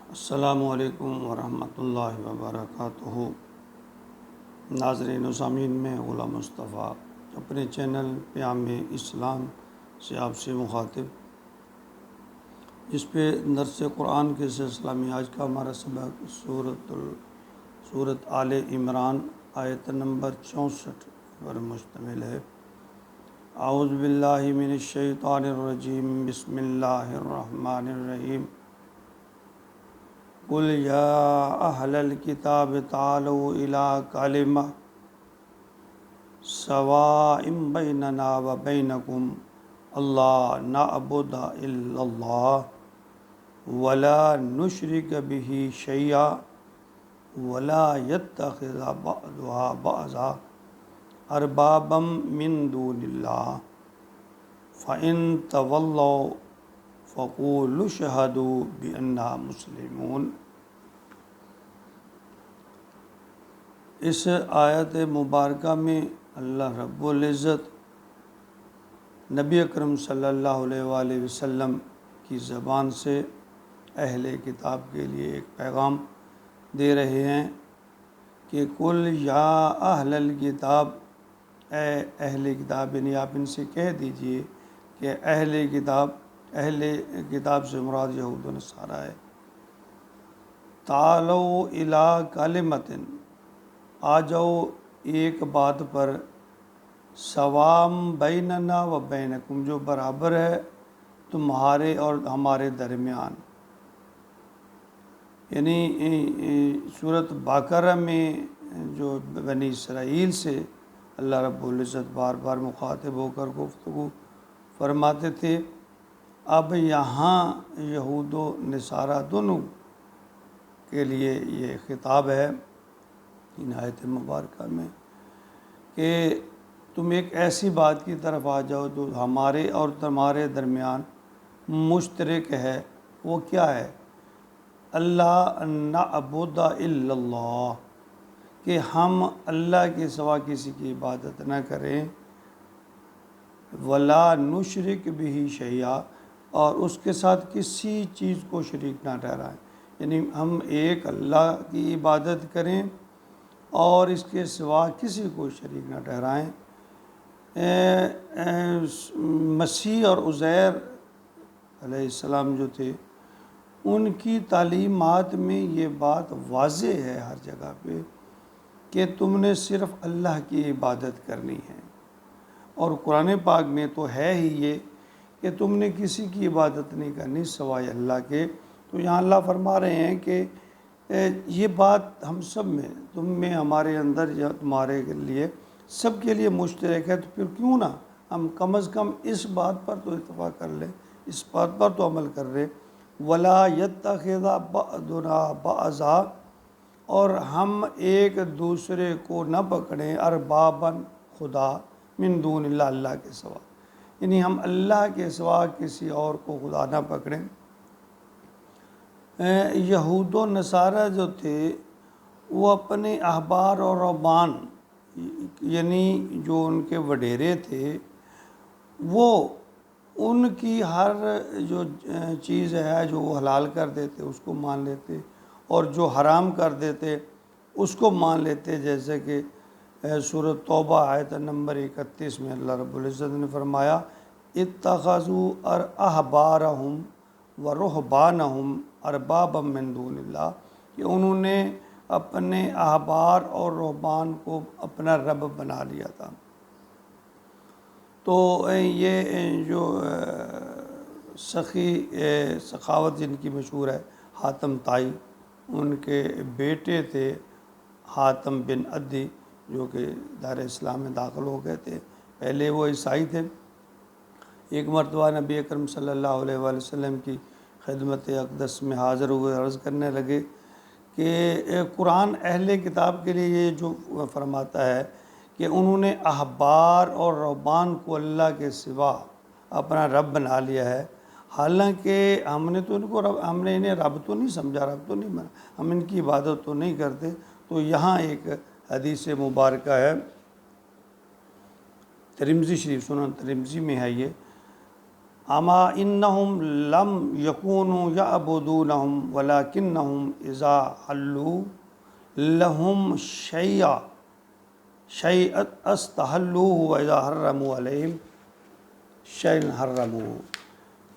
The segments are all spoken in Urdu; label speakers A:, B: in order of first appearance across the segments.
A: السلام علیکم ورحمۃ اللہ وبرکاتہ۔ ناظرین و سامعین، میں غلام مصطفیٰ اپنے چینل پیام اسلام سے آپ سے مخاطب، جس پہ درس قرآن کے سلسلہ میں آج کا ہمارا سبق سورۃ آل عمران آیت نمبر 64 پر مشتمل ہے۔ اعوذ باللہ من الشیطان الرجیم، بسم اللہ الرحمن الرحیم۔ قل یا اہل الکتاب تعالوا الی کلمہ سواء بیننا وبینکم اللہ نعبد الا اللہ ولا نشرک بہ شیئا ولا یتخذ بعضنا بعضا اربابا من دون اللہ فإن تولوا فقولوا اشہدوا بأننا مسلمون۔ اس آیت مبارکہ میں اللہ رب العزت نبی اکرم صلی اللہ علیہ وآلہ وسلم کی زبان سے اہل کتاب کے لیے ایک پیغام دے رہے ہیں کہ قل یا اہل الکتاب، اے اہل کتاب، یعنی آپ ان سے کہہ دیجئے کہ اہل کتاب سے مراد یہود و نصارہ ہے۔ تعالوا الی کلمۃ، آ جاؤ ایک بات پر، سواء بیننا و بینکم، جو برابر ہے تمہارے اور ہمارے درمیان۔ یعنی سورۃ بقرہ میں جو بنی اسرائیل سے اللہ رب العزت بار بار مخاطب ہو کر گفتگو فرماتے تھے، اب یہاں یہود و نصارہ دونوں کے لیے یہ خطاب ہے ان آیت مبارکہ میں کہ تم ایک ایسی بات کی طرف آ جاؤ جو ہمارے اور تمہارے درمیان مشترک ہے۔ وہ کیا ہے؟ اللہ نعبد الا اللہ، کہ ہم اللہ کے سوا کسی کی عبادت نہ کریں، ولا نشرک بہ شیئا، اور اس کے ساتھ کسی چیز کو شریک نہ ٹھہرائیں۔ یعنی ہم ایک اللہ کی عبادت کریں اور اس کے سوا کسی کو شریک نہ ٹھہرائیں۔ مسیح اور عزیر علیہ السلام جو تھے، ان کی تعلیمات میں یہ بات واضح ہے ہر جگہ پہ کہ تم نے صرف اللہ کی عبادت کرنی ہے، اور قرآن پاک میں تو ہے ہی یہ کہ تم نے کسی کی عبادت نہیں کرنی سوائے اللہ کے۔ تو یہاں اللہ فرما رہے ہیں کہ یہ بات ہم سب میں، تم میں، ہمارے اندر یا تمہارے لیے، سب کے لیے مشترک ہے، تو پھر کیوں نہ ہم کم از کم اس بات پر تو اتفاق کر لیں، اس بات پر تو عمل کر رہے، ولا یتخذ بعضنا بعضا، اور ہم ایک دوسرے کو نہ پکڑیں، اربابا، خدا، من دون اللہ، اللہ کے سوا، یعنی ہم اللہ کے سوا کسی اور کو خدا نہ پکڑیں۔ یہود و نصارہ جو تھے وہ اپنے احبار اور رہبان، یعنی جو ان کے وڈیرے تھے، وہ ان کی ہر جو چیز ہے جو وہ حلال کر دیتے اس کو مان لیتے، اور جو حرام کر دیتے اس کو مان لیتے، جیسے کہ سورۃ توبہ آیت نمبر 31 میں اللہ رب العزت نے فرمایا، اتخذوا احبارہم ورہبانہم اربابا من دون اللہ، کہ انہوں نے اپنے احبار اور رہبان کو اپنا رب بنا لیا تھا۔ تو یہ جو سخاوت جن کی مشہور ہے، حاتم طائی، ان کے بیٹے تھے حاتم بن عدی، جو کہ دار اسلام میں داخل ہو گئے تھے۔ پہلے وہ عیسائی تھے۔ ایک مرتبہ نبی اکرم صلی اللہ علیہ وآلہ وسلم کی خدمت اقدس میں حاضر ہوئے، عرض کرنے لگے کہ قرآن اہل کتاب کے لیے یہ جو فرماتا ہے کہ انہوں نے احبار اور رہبان کو اللہ کے سوا اپنا رب بنا لیا ہے، حالانکہ ہم نے تو ان کو ہم نے انہیں رب تو نہیں سمجھا، رب تو نہیں بنا، ہم ان کی عبادت تو نہیں کرتے۔ تو یہاں ایک حدیث مبارکہ ہے، ترمذی شریف، سنن ترمذی میں ہے یہ، اما انہم لم یکونوا یعبدونہم ولکنہم اذا حلوا لہم شیئا استحلوہ واذا حرموا علیہم شیئا حرموہ،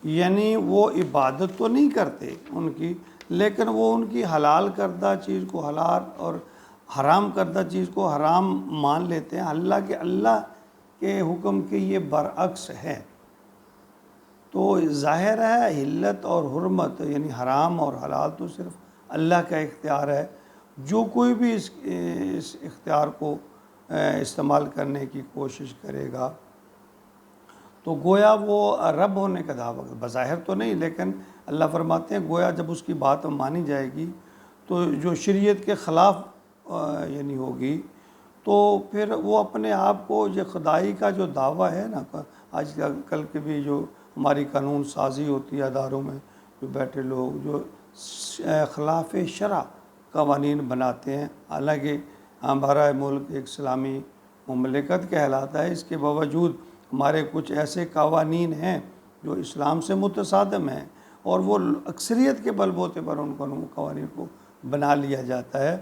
A: یعنی وہ عبادت تو نہیں کرتے ان کی، لیکن وہ ان کی حلال کردہ چیز کو حلال اور حرام کردہ چیز کو حرام مان لیتے ہیں، اللہ کے حکم کے یہ برعکس ہے۔ تو ظاہر ہے حلت اور حرمت یعنی حرام اور حلال تو صرف اللہ کا اختیار ہے، جو کوئی بھی اس اختیار کو استعمال کرنے کی کوشش کرے گا تو گویا وہ رب ہونے کا دعویٰ، بظاہر تو نہیں لیکن اللہ فرماتے ہیں گویا جب اس کی بات مانی جائے گی تو جو شریعت کے خلاف یعنی ہوگی تو پھر وہ اپنے آپ کو یہ خدائی کا جو دعویٰ ہے نا، آج کل کے بھی جو ہماری قانون سازی ہوتی ہے اداروں میں جو بیٹھے لوگ جو خلاف شرع قوانین بناتے ہیں، حالانکہ ہمارا ملک ایک اسلامی مملکت کہلاتا ہے، اس کے باوجود ہمارے کچھ ایسے قوانین ہیں جو اسلام سے متصادم ہیں اور وہ اکثریت کے بل بوتے پر ان قوانین کو بنا لیا جاتا ہے۔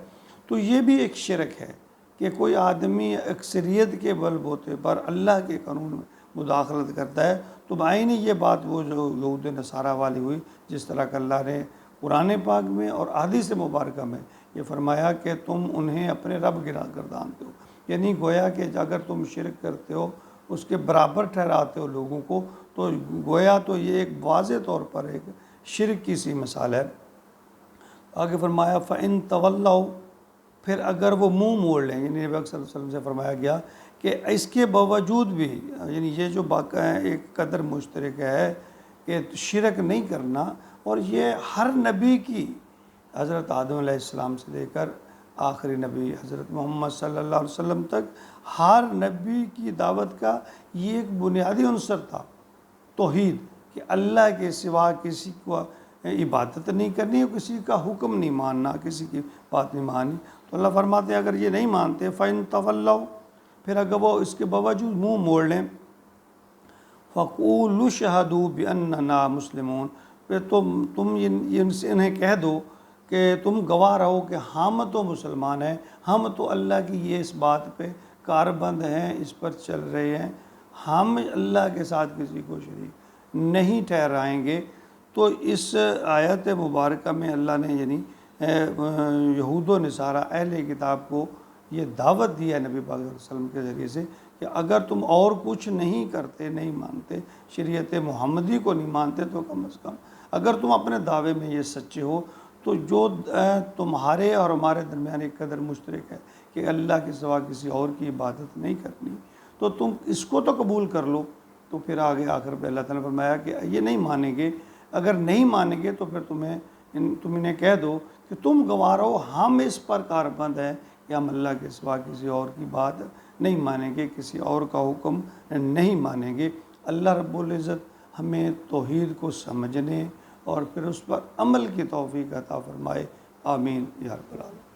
A: تو یہ بھی ایک شرک ہے کہ کوئی آدمی اکثریت کے بل بوتے پر اللہ کے قانون میں مداخلت کرتا ہے، تو بعینی یہ بات وہ جو یہود نصارہ والی ہوئی، جس طرح کہ اللہ نے قرآن پاک میں اور احادیث مبارکہ میں یہ فرمایا کہ تم انہیں اپنے رب گردانتے ہو، یعنی گویا کہ اگر تم شرک کرتے ہو اس کے برابر ٹھہراتے ہو لوگوں کو، تو گویا تو یہ ایک واضح طور پر ایک شرک کی سی مثال ہے۔ آگے فرمایا فَإِن تَوَلَّوْا، پھر اگر وہ منہ موڑ لیں، یعنی نبی صلی اللہ علیہ وسلم سے فرمایا گیا کہ اس کے باوجود بھی یعنی یہ جو ایک قدر مشترک ہے کہ شرک نہیں کرنا، اور یہ ہر نبی کی حضرت آدم علیہ السلام سے لے کر آخری نبی حضرت محمد صلی اللہ علیہ وسلم تک ہر نبی کی دعوت کا یہ ایک بنیادی عنصر تھا، توحید، کہ اللہ کے سوا کسی کو عبادت نہیں کرنی، کسی کا حکم نہیں ماننا، کسی کی بات نہیں ماننی۔ تو اللہ فرماتے ہیں اگر یہ نہیں مانتے فَإِن تَوَلَّوْا، پھر اگر وہ اس کے باوجود منہ موڑ لیں، فَقُولُوا اشْهَدُوا بِأَنَّنَا مُسْلِمُونَ، پھر تم انہیں کہہ دو کہ تم گواہ رہو کہ ہم تو مسلمان ہیں، ہم تو اللہ کی یہ اس بات پہ کاربند ہیں، اس پر چل رہے ہیں، ہم اللہ کے ساتھ کسی کو شریک نہیں ٹھہرائیں گے۔ تو اس آیت مبارکہ میں اللہ نے یعنی یہود و نصارہ اہل کتاب کو یہ دعوت دی ہے نبی پاک صلی اللہ علیہ وسلم کے ذریعے سے کہ اگر تم اور کچھ نہیں کرتے، نہیں مانتے، شریعت محمدی کو نہیں مانتے، تو کم از کم اگر تم اپنے دعوے میں یہ سچے ہو تو جو تمہارے اور ہمارے درمیان ایک قدر مشترک ہے کہ اللہ کے سوا کسی اور کی عبادت نہیں کرنی، تو تم اس کو تو قبول کر لو۔ تو پھر آگے آخر پہ اللہ تعالیٰ نے فرمایا کہ یہ نہیں مانیں گے، اگر نہیں مانیں گے تو پھر تم انہیں کہہ دو کہ تم گواہ رہو ہم اس پر کاربند ہیں کہ ہم اللہ کے سوا کسی اور کی بات نہیں مانیں گے، کسی اور کا حکم نہیں مانیں گے۔ اللہ رب العزت ہمیں توحید کو سمجھنے اور پھر اس پر عمل کی توفیق عطا فرمائے، آمین یا رب العالمین۔